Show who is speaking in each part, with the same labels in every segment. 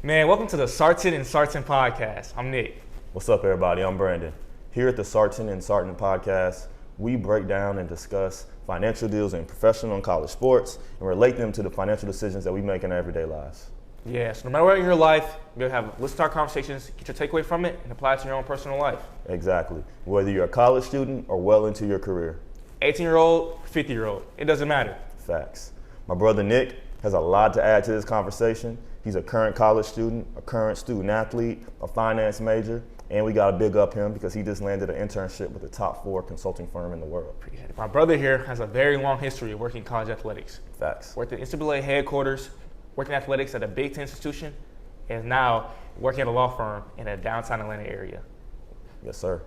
Speaker 1: Man, welcome to the Sartin&Sartin podcast. I'm Nick.
Speaker 2: What's up, everybody? I'm Brandon. Here at the Sartin&Sartin podcast, we break down and discuss financial deals in professional and college sports and relate them to the financial decisions that we make in our everyday lives.
Speaker 1: Yeah, so no matter where in your life, you're going to listen to our conversations, get your takeaway from it, and apply it to your own personal life.
Speaker 2: Exactly. Whether you're a college student or well into your career.
Speaker 1: 18-year-old, 50-year-old, it doesn't matter.
Speaker 2: Facts. My brother Nick has a lot to add to this conversation. He's a current college student, a current student athlete, a finance major, and we got to big up him because he just landed an internship with the top 4 consulting firm in the world.
Speaker 1: Appreciate it. My brother here has a very long history of working in college athletics.
Speaker 2: Facts.
Speaker 1: Worked at NCAA headquarters, working athletics at a Big Ten institution, and now working at a law firm in a downtown Atlanta area.
Speaker 2: Yes, sir.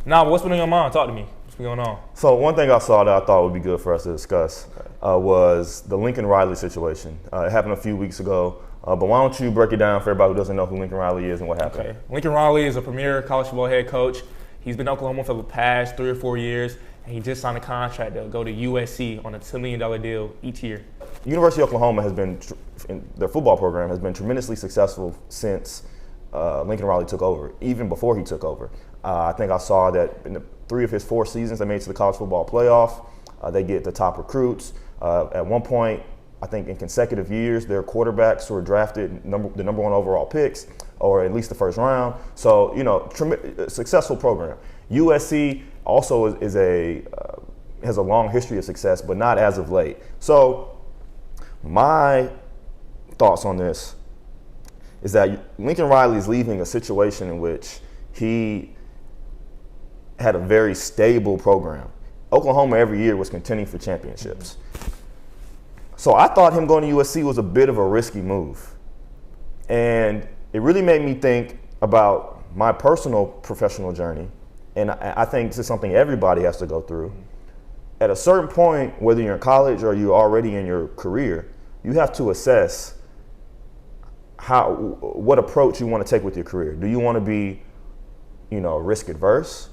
Speaker 1: Now, what's been on your mind? Talk to me. What's been going on?
Speaker 2: So one thing I saw that I thought would be good for us to discuss was the Lincoln Riley situation. It happened a few weeks ago. But why don't you break it down for everybody who doesn't know who Lincoln Riley is and what happened?
Speaker 1: Okay. Lincoln Riley is a premier college football head coach. He's been in Oklahoma for the past 3 or 4 years, and he just signed a contract to go to USC on a $10 million deal each year.
Speaker 2: University of Oklahoma has been, their football program has been tremendously successful since Lincoln Riley took over, even before he took over. I think I saw that in 3 of his 4 seasons, they made it to the college football playoff. They get the top recruits. At one point, I think in consecutive years, their quarterbacks were drafted the number 1 overall picks, or at least the first round. So, successful program. USC also has a long history of success, but not as of late. So, my thoughts on this is that Lincoln Riley is leaving a situation in which he had a very stable program. Oklahoma every year was contending for championships. So I thought him going to USC was a bit of a risky move. And it really made me think about my personal professional journey. And I think this is something everybody has to go through. At a certain point, whether you're in college or you're already in your career, you have to assess what approach you want to take with your career. Do you want to be, risk adverse?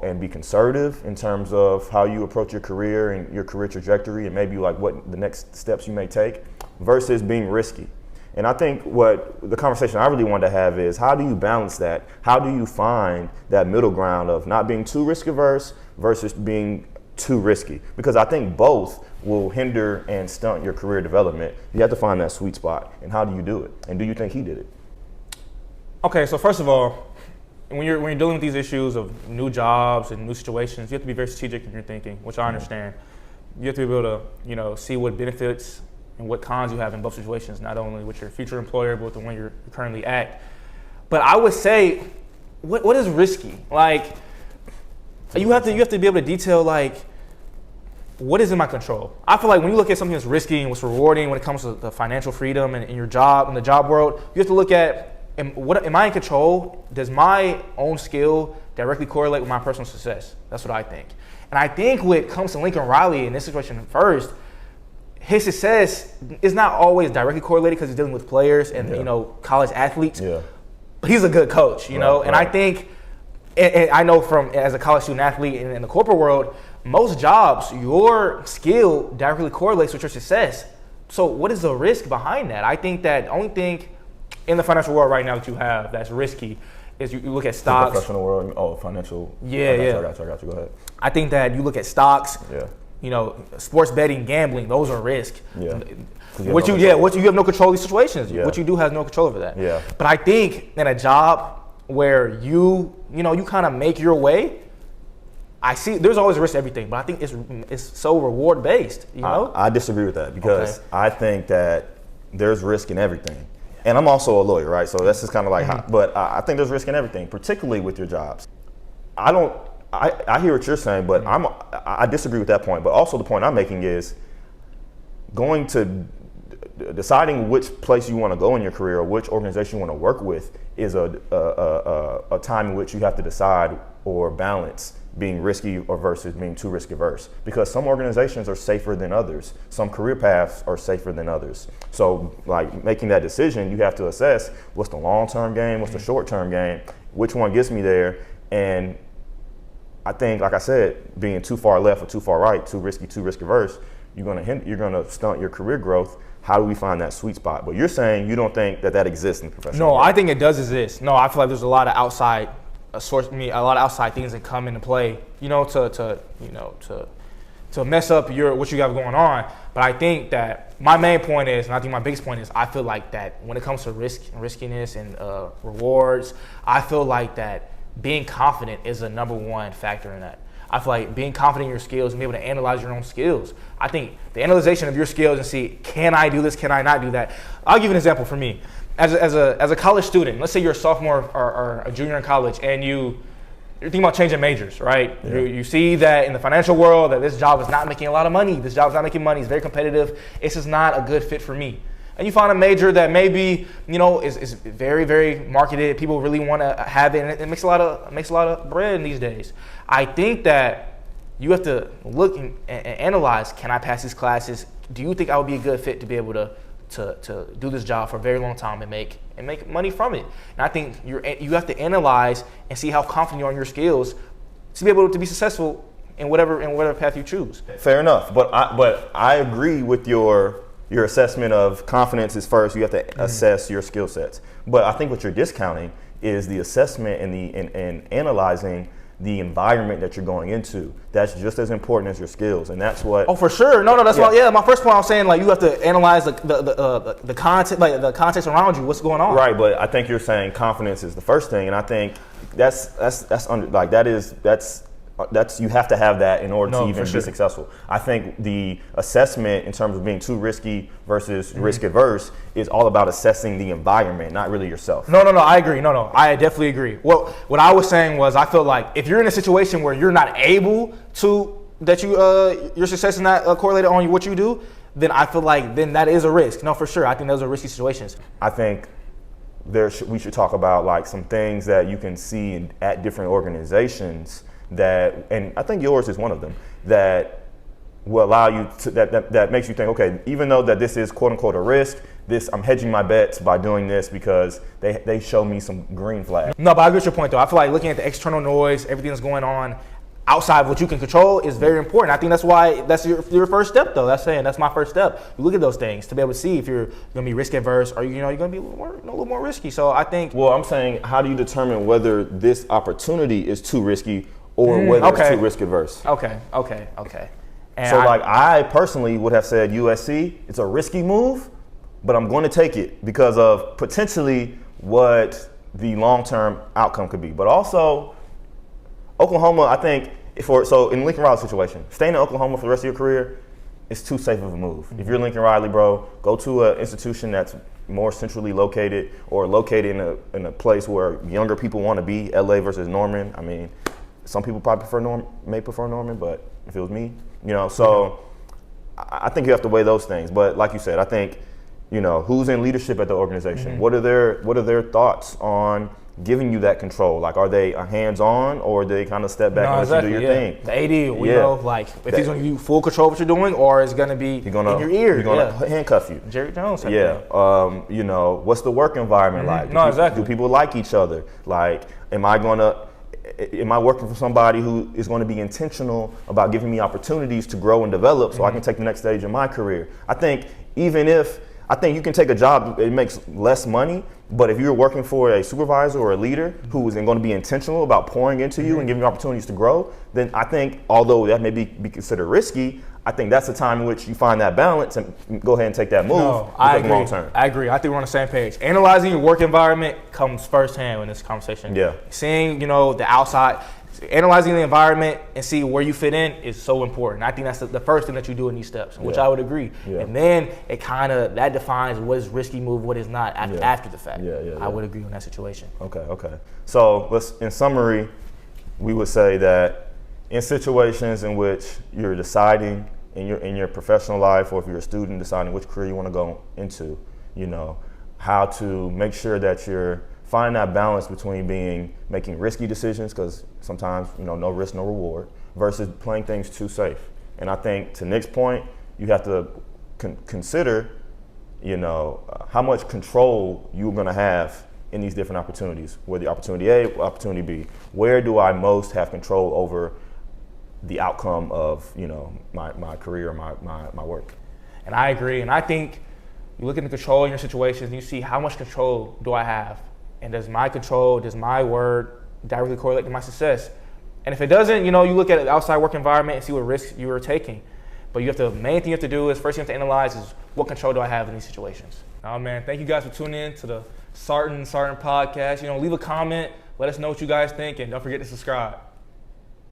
Speaker 2: And be conservative in terms of how you approach your career and your career trajectory and maybe like what the next steps you may take versus being risky. And I think what the conversation I really wanted to have is how do you balance that? How do you find that middle ground of not being too risk averse versus being too risky? Because I think both will hinder and stunt your career development. You have to find that sweet spot. And how do you do it? And do you think he did it?
Speaker 1: Okay, so first of all, when you're dealing with these issues of new jobs and new situations, you have to be very strategic in your thinking, which I understand. You have to be able to, see what benefits and what cons you have in both situations, not only with your future employer, but with the one you're currently at. But I would say, what is risky? Like, you have to be able to detail what is in my control. I feel like when you look at something that's risky and what's rewarding when it comes to the financial freedom and in your job, in the job world, you have to look at, am I in control? Does my own skill directly correlate with my personal success? That's what I think. And I think when it comes to Lincoln Riley in this situation first, his success is not always directly correlated because he's dealing with players and college athletes. Yeah. But he's a good coach, know. And I think, and I know from as a college student athlete in the corporate world, most jobs your skill directly correlates with your success. So what is the risk behind that? I think that the only thing in the financial world right now that you have that's risky is you look at stocks.
Speaker 2: The professional world, financial.
Speaker 1: Yeah,
Speaker 2: I got you. Go ahead.
Speaker 1: I think that you look at stocks.
Speaker 2: Yeah.
Speaker 1: Sports betting, gambling, those are risk.
Speaker 2: Yeah.
Speaker 1: You have no control of these situations. Yeah. What you do has no control over that.
Speaker 2: Yeah.
Speaker 1: But I think in a job where you kind of make your way, I see there's always a risk to everything, but I think it's so reward based.
Speaker 2: I disagree with that because I think that there's risk in everything. And I'm also a lawyer, right? So that's just kind of like, but I think there's risk in everything, particularly with your jobs. I hear what you're saying, but I disagree with that point. But also the point I'm making is deciding which place you want to go in your career or which organization you want to work with is a time in which you have to decide or balance being risky or versus being too risk averse, because some organizations are safer than others. Some career paths are safer than others. So like making that decision, you have to assess what's the long-term game, what's the short-term game, which one gets me there. And I think, like I said, being too far left or too far right, too risky, too risk averse, you're gonna stunt your career growth. how do we find that sweet spot? But you're saying you don't think that exists in the professional
Speaker 1: No,
Speaker 2: world.
Speaker 1: I think it does exist. No, I feel like there's a lot of outside a lot of outside things that come into play, to mess up what you got going on. But I think that my main point is, and I think my biggest point is, I feel like that when it comes to riskiness and rewards, I feel like that being confident is a number one factor in that. I feel like being confident in your skills and being able to analyze your own skills. I think the analyzation of your skills and see, can I do this? Can I not do that? I'll give you an example for me. As a college student, let's say you're a sophomore or a junior in college, and you're thinking about changing majors, right? Yeah. You see that in the financial world that this job is not making a lot of money. This job is not making money. It's very competitive. It's just not a good fit for me. And you find a major that maybe is very, very marketed. People really want to have it, and it makes a lot of bread in these days. I think that you have to look and analyze. Can I pass these classes? Do you think I would be a good fit to be able to do this job for a very long time and make money from it? And I think you have to analyze and see how confident you are in your skills to be able to be successful in whatever path you choose.
Speaker 2: Fair enough, but I agree with your assessment of confidence is first. You have to assess your skill sets. But I think what you're discounting is the assessment and analyzing the environment that you're going into. That's just as important as your skills, and that's what.
Speaker 1: Oh, for sure. No, that's why. Yeah, my first point I was saying, like, you have to analyze the content, like the context around you, what's going on.
Speaker 2: Right, but I think you're saying confidence is the first thing, and I think that's under, like, that's you have to have that in order to even be successful. I think the assessment in terms of being too risky versus risk adverse is all about assessing the environment, not really yourself.
Speaker 1: No, I agree. No, I definitely agree. Well, what I was saying was, I feel like if you're in a situation where you're not able to, your success is not correlated on what you do, then I feel like then that is a risk. No, for sure. I think those are risky situations.
Speaker 2: I think we should talk about like some things that you can see at different organizations that, and I think yours is one of them, that will allow you to, that makes you think, okay, even though that this is quote unquote a risk, I'm hedging my bets by doing this because they show me some green flags.
Speaker 1: No, but I get your point though. I feel like looking at the external noise, everything that's going on outside of what you can control is very important. I think that's why that's your first step though. That's my first step. You look at those things to be able to see if you're going to be risk adverse or you're going to be a little more risky. So I think.
Speaker 2: Well, I'm saying, how do you determine whether this opportunity is too risky or whether it's too risk adverse?
Speaker 1: Okay. And
Speaker 2: so I personally would have said USC, it's a risky move, but I'm going to take it because of potentially what the long-term outcome could be. But also, Oklahoma, I think, in Lincoln Riley's situation, staying in Oklahoma for the rest of your career is too safe of a move. If you're Lincoln Riley, bro, go to an institution that's more centrally located or located in a place where younger people want to be, LA versus Norman. I mean, some people probably may prefer Norman, but if it was me, so I think you have to weigh those things. But like you said, I think, who's in leadership at the organization? What are their thoughts on giving you that control? Like, are they hands-on, or do they kind of step back and let you do your thing?
Speaker 1: The AD, if he's going to give you full control of what you're doing, or is going to be in your ear.
Speaker 2: He's going to handcuff you.
Speaker 1: Jerry Jones.
Speaker 2: What's the work environment like? Do people like each other? Like, am I working for somebody who is going to be intentional about giving me opportunities to grow and develop so I can take the next stage in my career? I think you can take a job, it makes less money, but if you're working for a supervisor or a leader who is going to be intentional about pouring into you and giving you opportunities to grow, then I think, although that may be considered risky, I think that's the time in which you find that balance and go ahead and take that move.
Speaker 1: No, I agree. Long term. I agree. I think we're on the same page. Analyzing your work environment comes firsthand in this conversation.
Speaker 2: Yeah.
Speaker 1: Seeing, the outside, analyzing the environment and see where you fit in is so important. I think that's the first thing that you do in these steps, which I would agree. Yeah. And then it that defines what is risky move, what is not after the fact. I would agree on that situation.
Speaker 2: Okay. So in summary, we would say that in situations in which you're deciding in your professional life, or if you're a student deciding which career you want to go into, how to make sure that you're finding that balance between making risky decisions, because sometimes, no risk, no reward, versus playing things too safe. And I think, to Nick's point, you have to consider, how much control you're going to have in these different opportunities, whether opportunity A or opportunity B. Where do I most have control over the outcome of, my career, my work?
Speaker 1: And I agree. And I think You look at the control in your situations and you see how much control do I have? And does my control, does my word directly correlate to my success? And if it doesn't, you look at the outside work environment and see what risks you are taking. But the main thing you have to do is first you have to analyze is what control do I have in these situations? Oh man, thank you guys for tuning in to the Sartin&Sartin podcast. Leave a comment, let us know what you guys think, and don't forget to subscribe.